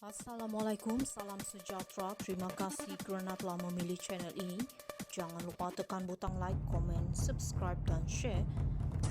Assalamualaikum, salam sejahtera. Terima kasih kerana telah memilih channel ini. Jangan lupa tekan butang like, komen, subscribe dan share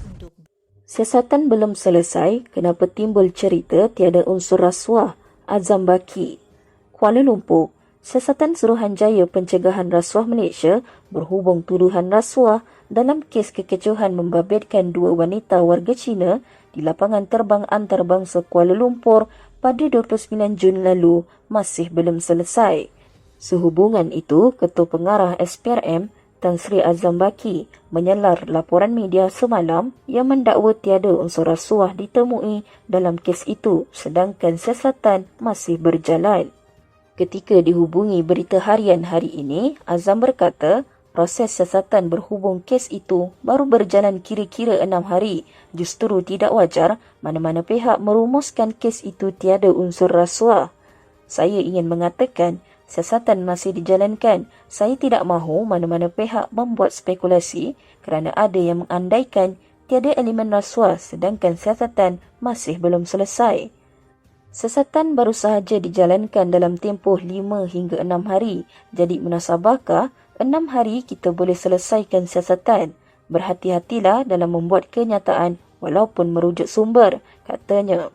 untuk Siasatan belum selesai, kenapa timbul cerita tiada unsur rasuah? Azam Baki. Kuala Lumpur. Siasatan Suruhanjaya Pencegahan Rasuah Malaysia berhubung tuduhan rasuah dalam kes kekecohan membabitkan dua wanita warga Cina di lapangan terbang antarabangsa Kuala Lumpur pada 29 Jun lalu masih belum selesai. Sehubungan itu, Ketua Pengarah SPRM Tan Sri Azam Baki menyelar laporan media semalam yang mendakwa tiada unsur rasuah ditemui dalam kes itu sedangkan siasatan masih berjalan. Ketika dihubungi Berita Harian hari ini, Azam berkata proses siasatan berhubung kes itu baru berjalan kira-kira 6 hari. Justru tidak wajar mana-mana pihak merumuskan kes itu tiada unsur rasuah. Saya ingin mengatakan siasatan masih dijalankan. Saya tidak mahu mana-mana pihak membuat spekulasi kerana ada yang mengandaikan tiada elemen rasuah sedangkan siasatan masih belum selesai. Siasatan baru sahaja dijalankan dalam tempoh 5 hingga 6 hari. Jadi munasabahkah 6 hari kita boleh selesaikan siasatan? Berhati-hatilah dalam membuat kenyataan walaupun merujuk sumber, katanya.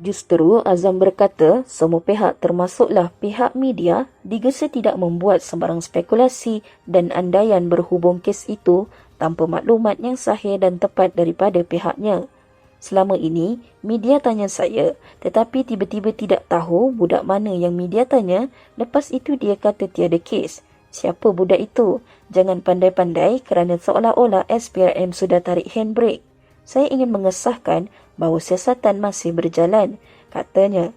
Justru Azam berkata semua pihak termasuklah pihak media digesa tidak membuat sembarang spekulasi dan andaian berhubung kes itu tanpa maklumat yang sahih dan tepat daripada pihaknya. Selama ini, media tanya saya tetapi tiba-tiba tidak tahu budak mana yang media tanya. Lepas itu dia kata tiada kes. Siapa budak itu? Jangan pandai-pandai kerana seolah-olah SPRM sudah tarik handbrake. Saya ingin mengesahkan bahawa siasatan masih berjalan, katanya.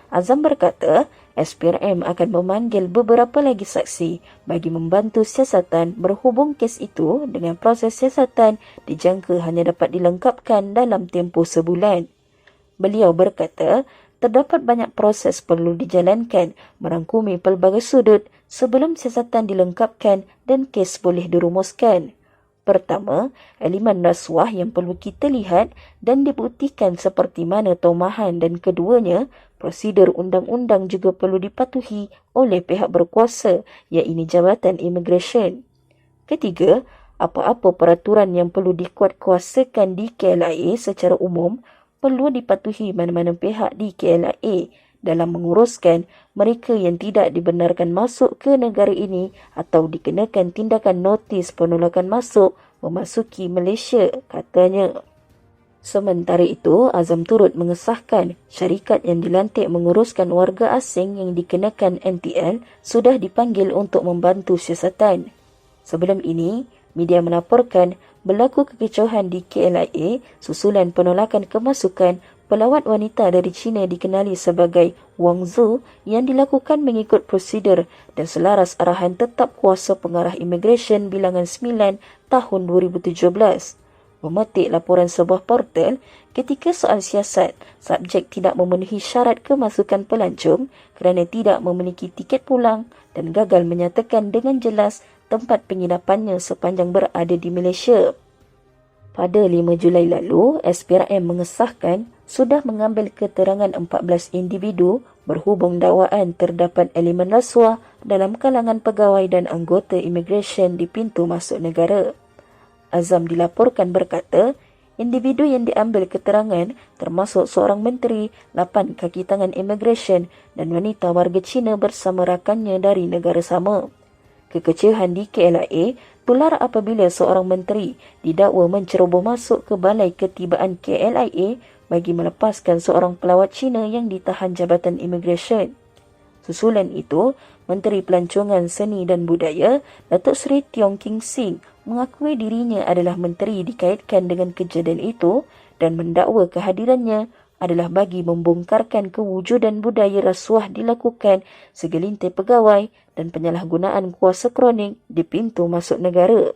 Azam berkata SPRM akan memanggil beberapa lagi saksi bagi membantu siasatan berhubung kes itu dengan proses siasatan dijangka hanya dapat dilengkapkan dalam tempoh sebulan. Beliau berkata terdapat banyak proses perlu dijalankan merangkumi pelbagai sudut sebelum siasatan dilengkapkan dan kes boleh dirumuskan. Pertama, elemen rasuah yang perlu kita lihat dan dibuktikan seperti mana tomahan dan keduanya, prosedur undang-undang juga perlu dipatuhi oleh pihak berkuasa iaitu Jabatan Imigresen. Ketiga, apa-apa peraturan yang perlu dikuatkuasakan di KLIA secara umum perlu dipatuhi mana-mana pihak di KLIA dalam menguruskan mereka yang tidak dibenarkan masuk ke negara ini atau dikenakan tindakan notis penolakan masuk memasuki Malaysia, katanya. Sementara itu, Azam turut mengesahkan syarikat yang dilantik menguruskan warga asing yang dikenakan NTL sudah dipanggil untuk membantu siasatan. Sebelum ini, media melaporkan berlaku kekecohan di KLIA susulan penolakan kemasukan pelawat wanita dari China dikenali sebagai Wang Zhu yang dilakukan mengikut prosedur dan selaras arahan tetap kuasa pengarah imigresen bilangan 9 tahun 2017. Memetik laporan sebuah portal, ketika soal siasat, subjek tidak memenuhi syarat kemasukan pelancong kerana tidak memiliki tiket pulang dan gagal menyatakan dengan jelas tempat penginapannya sepanjang berada di Malaysia. Pada 5 Julai lalu, SPRM mengesahkan sudah mengambil keterangan 14 individu berhubung dakwaan terdapat elemen rasuah dalam kalangan pegawai dan anggota imigresen di pintu masuk negara. Azam dilaporkan berkata, individu yang diambil keterangan termasuk seorang menteri, 8 kaki tangan imigresen dan wanita warga Cina bersama rakannya dari negara sama. Kekecohan di KLIA tular apabila seorang menteri didakwa menceroboh masuk ke balai ketibaan KLIA bagi melepaskan seorang pelawat Cina yang ditahan Jabatan Imigresen. Susulan itu, Menteri Pelancongan Seni dan Budaya Datuk Seri Tiong King Sing mengakui dirinya adalah menteri dikaitkan dengan kejadian itu dan mendakwa kehadirannya adalah bagi membongkarkan kewujudan budaya rasuah dilakukan segelintir pegawai dan penyalahgunaan kuasa kronik di pintu masuk negara.